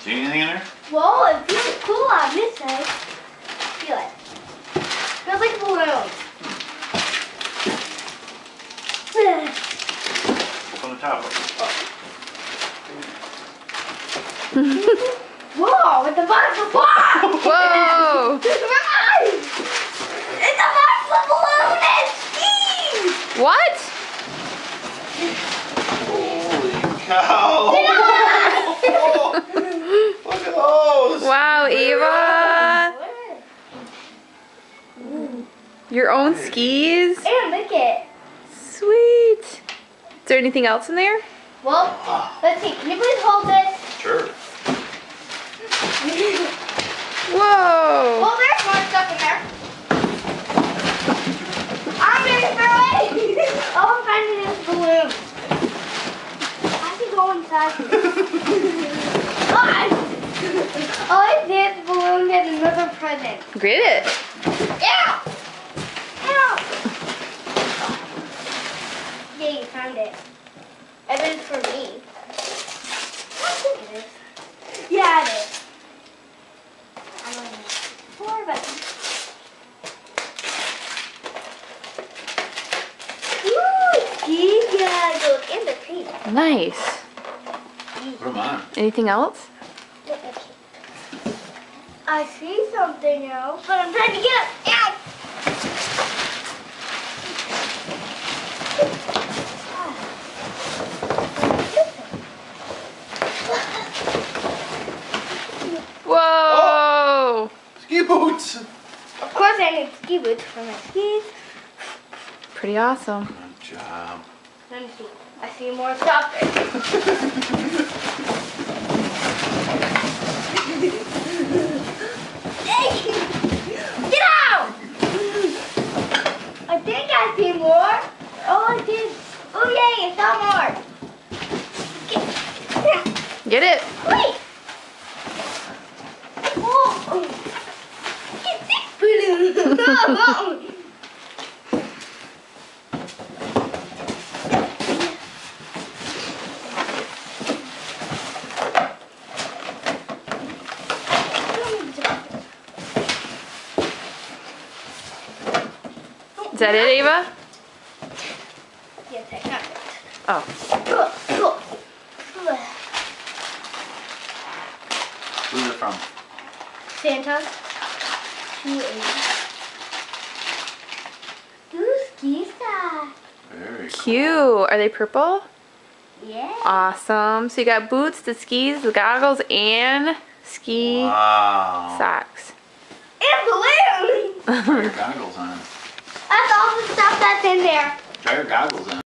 See anything in there? Well, it feels cool on this side. Feel it. Feels like a balloon. On the top of Whoa, it's a butterfly! Whoa! Surprise! It's a butterfly balloon and skis! What? Holy cow! Look at those! Wow, Ava! Your own skis? And look it. Sweet. Is there anything else in there? Well, let's see. Can you please hold this? Sure. Whoa! Well, there's more stuff in there. I'm gonna throw it. Oh, I'm finding this balloon. I can go inside. Oh, this balloon is another present. Get it. Yeah. Ow. Yeah, you found it. I bet it's for me. I think it is. Yeah, it is. I don't know. Four buttons. Ooh, ski goggles and the tree. Nice. Put them on. Anything else? I see something else, but I'm trying to get it. Ow! Whoa! Ski boots! Of course, I need ski boots for my skis. Pretty awesome. Good job. Let me see. I see more stuff. Get out! I think I see more. Oh, I did. Oh, yay, I saw more. Get it. Wait. Oh. Get this balloon. Is that it, Ava? Yes, I got it. Oh. Who's it from? Santa. Ooh, ski stuff. Very cool. Cute. Are they purple? Yeah. Awesome. So you got boots, the skis, the goggles, and ski Wow. socks. And balloons. Try your goggles on. That's all the stuff that's in there. Try your goggles on.